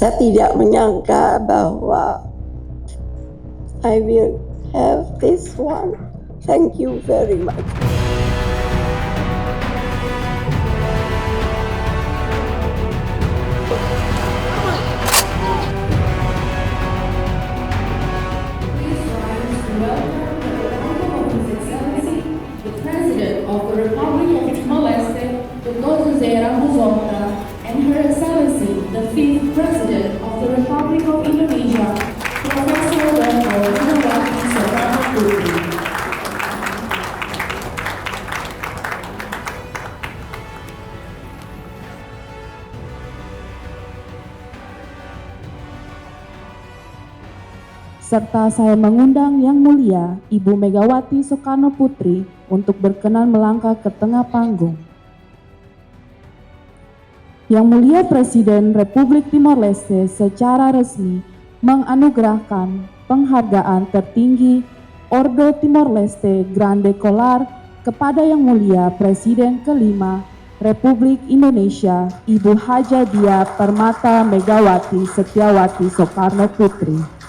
Saya tidak menyangka bahwa I will have this one. Thank you very much. Of the Republic of Timor-Leste, Dr. José Ramos Horta, and Her Excellency, the 5th President of the Republic of Indonesia, Professor Dr. Megawati Soekarno Putri. Serta saya mengundang Yang Mulia Ibu Megawati Soekarno Putri untuk berkenan melangkah ke tengah panggung. Yang Mulia Presiden Republik Timor-Leste secara resmi menganugerahkan penghargaan tertinggi Ordo Timor-Leste Grande Collar kepada Yang Mulia Presiden kelima Republik Indonesia Ibu Hajadia Permata Megawati Setiawati Soekarno Putri.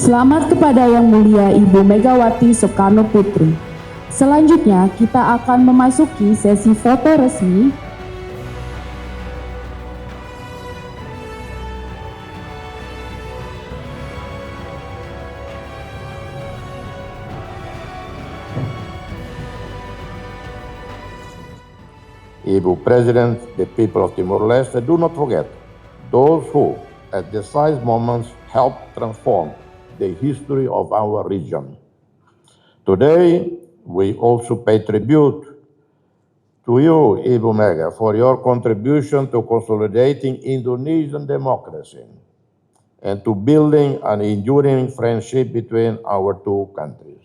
Selamat kepada Yang Mulia Ibu Megawati Soekarno Putri. Selanjutnya kita akan memasuki sesi foto resmi. Ibu President, the people of Timor-Leste, do not forget those who, at decisive moments, helped transform the history of our region. Today, we also pay tribute to you, Ibu Mega, for your contribution to consolidating Indonesian democracy and to building an enduring friendship between our two countries.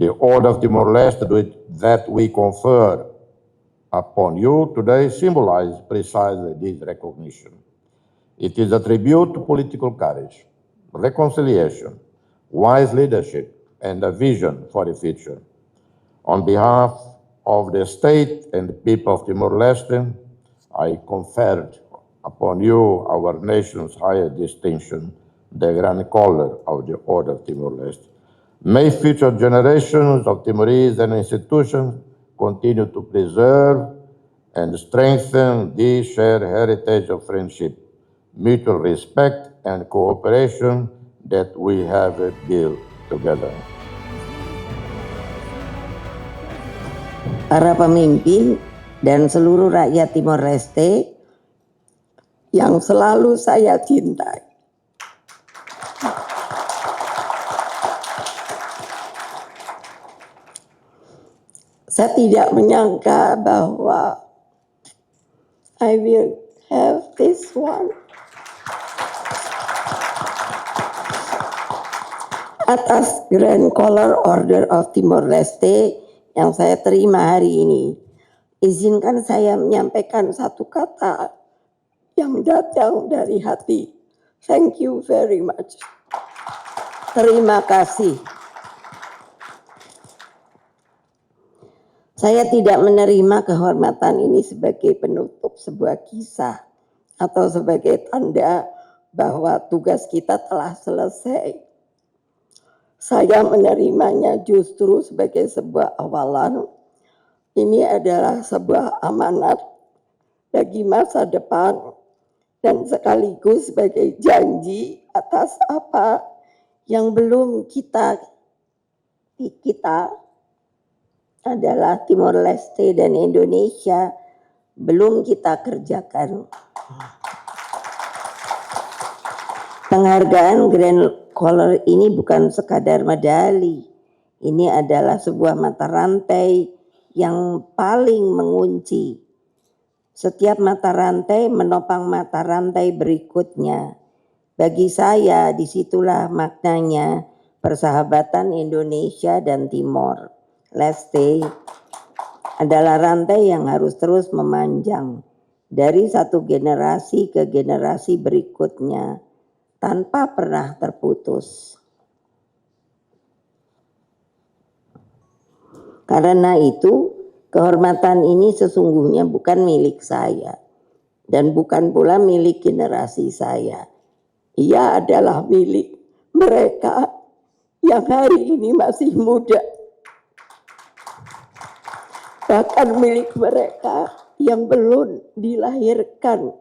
The Order of Timor-Leste that we confer upon you today symbolizes precisely this recognition. It is a tribute to political courage, reconciliation, wise leadership, and a vision for the future. On behalf of the state and the people of Timor-Leste, I conferred upon you our nation's highest distinction, the Grand Collar of the Order of Timor-Leste. May future generations of Timorese and institutions continue to preserve and strengthen this shared heritage of friendship, mutual respect, and cooperation that we have built together. Para pemimpin dan seluruh rakyat Timor-Leste yang selalu saya cintai. Saya tidak menyangka bahwa I will have this one. Atas Grand Collar Order of Timor-Leste yang saya terima hari ini, izinkan saya menyampaikan satu kata yang datang dari hati. Thank you very much. Terima kasih. Saya tidak menerima kehormatan ini sebagai penutup sebuah kisah atau sebagai tanda bahwa tugas kita telah selesai. Saya menerimanya justru sebagai sebuah awalan. Ini adalah sebuah amanat bagi masa depan dan sekaligus sebagai janji atas apa yang belum kita adalah Timor-Leste dan Indonesia belum kita kerjakan. Penghargaan Grand Collar ini bukan sekadar medali. Ini adalah sebuah mata rantai yang paling mengunci. Setiap mata rantai menopang mata rantai berikutnya. Bagi saya disitulah maknanya persahabatan Indonesia dan Timor Leste adalah rantai yang harus terus memanjang dari satu generasi ke generasi berikutnya tanpa pernah terputus. Karena itu, kehormatan ini sesungguhnya bukan milik saya dan bukan pula milik generasi saya. Ia adalah milik mereka yang hari ini masih muda. Bahkan milik mereka yang belum dilahirkan.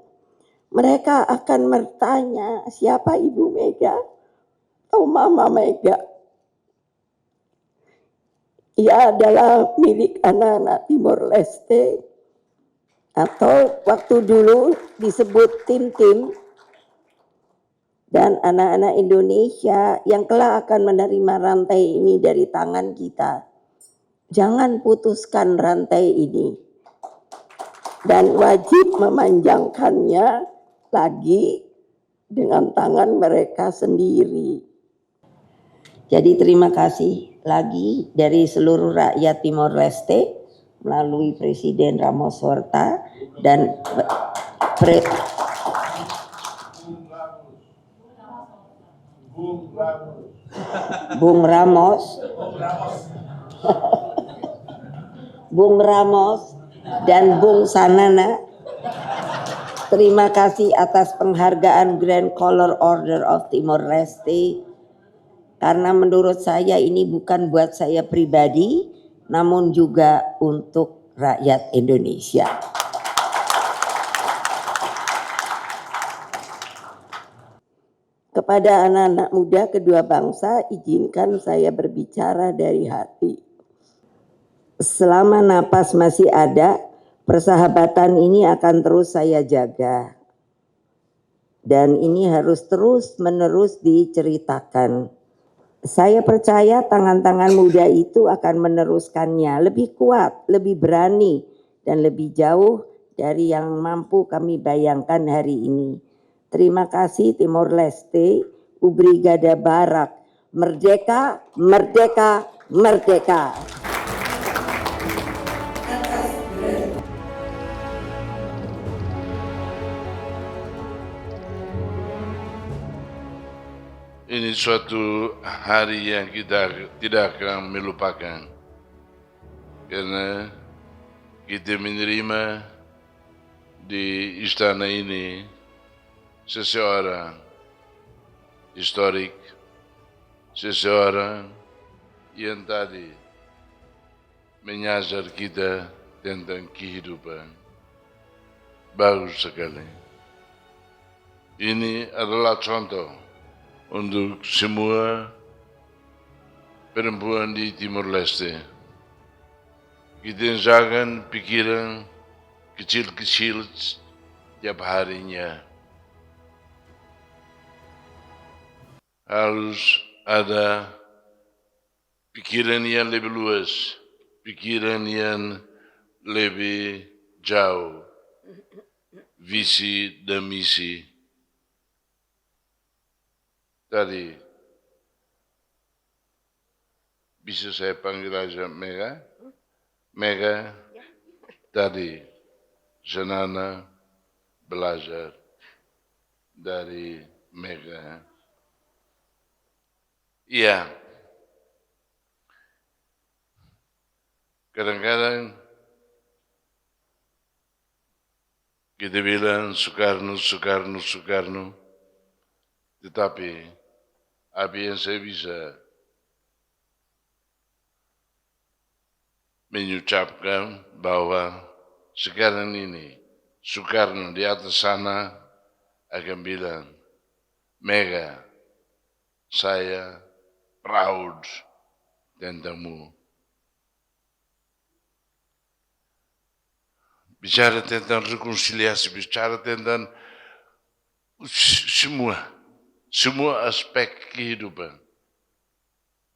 Mereka akan bertanya, siapa Ibu Mega atau Mama Mega? Ia adalah milik anak-anak Timor Leste atau waktu dulu disebut tim-tim, dan anak-anak Indonesia yang kelak akan menerima rantai ini dari tangan kita. Jangan putuskan rantai ini dan wajib memanjangkannya lagi dengan tangan mereka sendiri. Jadi terima kasih lagi dari seluruh rakyat Timor Leste melalui Presiden Ramos Horta dan Bung Ramos dan Bung Sanana. Terima kasih atas penghargaan Grand Color Order of Timor Leste, karena menurut saya ini bukan buat saya pribadi, namun juga untuk rakyat Indonesia. Kepada anak-anak muda kedua bangsa, izinkan saya berbicara dari hati. Selama napas masih ada, persahabatan ini akan terus saya jaga. Dan ini harus terus-menerus diceritakan. Saya percaya tangan-tangan muda itu akan meneruskannya lebih kuat, lebih berani, dan lebih jauh dari yang mampu kami bayangkan hari ini. Terima kasih Timor Leste, Ubrigada Barak, merdeka, merdeka, merdeka. Ini suatu hari yang kita tidak akan melupakan, karena kita menerima di istana ini seseorang historik, seseorang yang tadi mengajar kita tentang kehidupan. Bagus sekali. Ini adalah contoh untuk semua perempuan di Timor Leste. Kita jangan pikiran kecil-kecil tiap harinya. Harus ada pikiran yang lebih luas, pikiran yang lebih jauh, visi dan misi. Tadi, bisa saya panggil aja Mega? Mega, tadi Janana belajar dari Mega. Iya, kadang-kadang kita bilang Soekarno, Soekarno, Soekarno, tetapi apa yang saya bisa mengucapkan bahwa sekarang ini Soekarno di atas sana akan bilang, Mega, saya proud tentangmu. Bicara tentang rekonsiliasi, bicara tentang semua aspek kehidupan.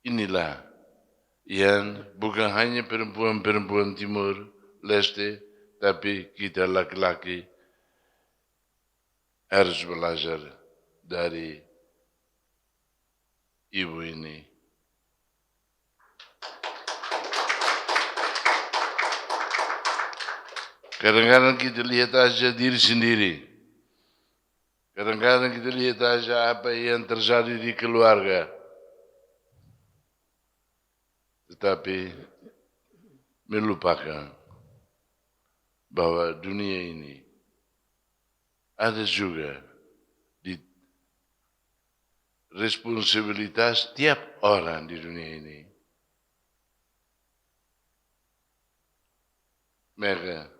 Inilah yang bukan hanya perempuan-perempuan Timor Leste, tapi kita laki-laki harus belajar dari ibu ini. Kadang-kadang kita lihat aja diri sendiri. Kadang-kadang kita lihat aja apa yang terjadi di keluarga. Tetapi melupakan bahwa dunia ini ada juga di responsabilitas tiap orang di dunia ini. Maka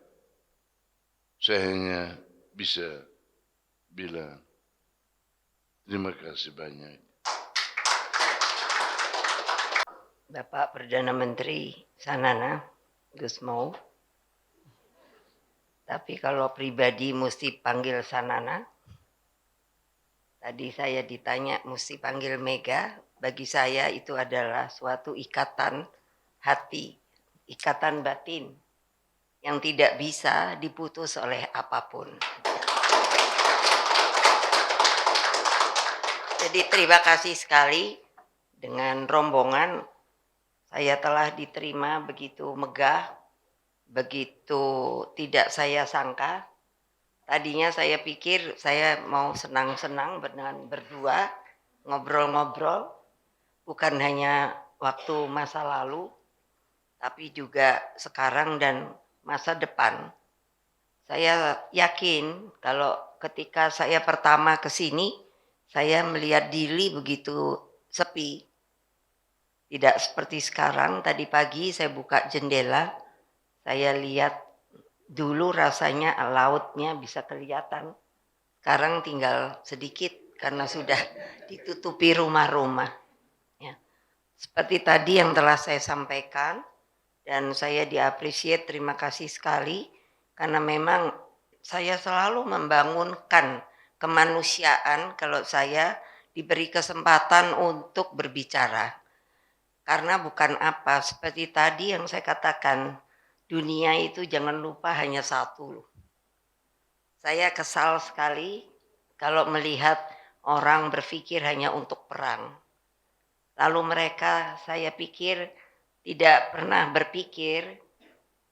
saya hanya bisa bilang terima kasih banyak. Bapak Perdana Menteri Sanana, Gus Mau. Tapi kalau pribadi mesti panggil Sanana. Tadi saya ditanya mesti panggil Mega. Bagi saya itu adalah suatu ikatan hati, ikatan batin yang tidak bisa diputus oleh apapun. Jadi terima kasih sekali dengan rombongan. Saya telah diterima begitu megah, begitu tidak saya sangka. Tadinya saya pikir saya mau senang-senang dengan berdua, ngobrol-ngobrol, bukan hanya waktu masa lalu, tapi juga sekarang dan masa depan. Saya yakin kalau ketika saya pertama ke sini, saya melihat Dili begitu sepi. Tidak seperti sekarang, tadi pagi saya buka jendela, saya lihat dulu rasanya lautnya bisa kelihatan. Sekarang tinggal sedikit karena sudah ditutupi rumah-rumah. Ya. Seperti tadi yang telah saya sampaikan, dan saya diapresiasi, terima kasih sekali, karena memang saya selalu membangunkan kemanusiaan kalau saya diberi kesempatan untuk berbicara. Karena bukan apa, seperti tadi yang saya katakan, dunia itu jangan lupa hanya satu. Saya kesal sekali kalau melihat orang berpikir hanya untuk perang. Lalu mereka, saya pikir, tidak pernah berpikir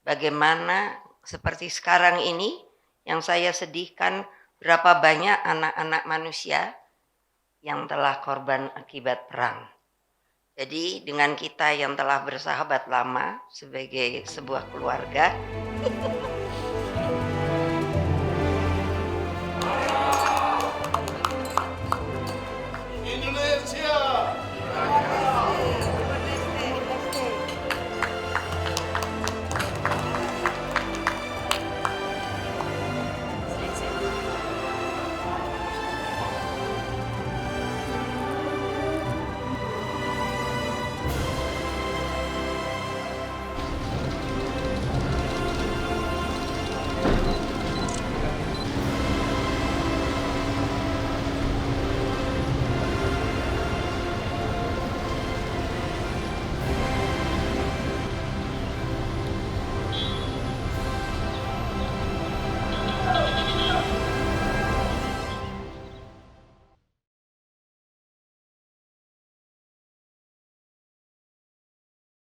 bagaimana seperti sekarang ini yang saya sedihkan berapa banyak anak-anak manusia yang telah korban akibat perang. Jadi dengan kita yang telah bersahabat lama sebagai sebuah keluarga,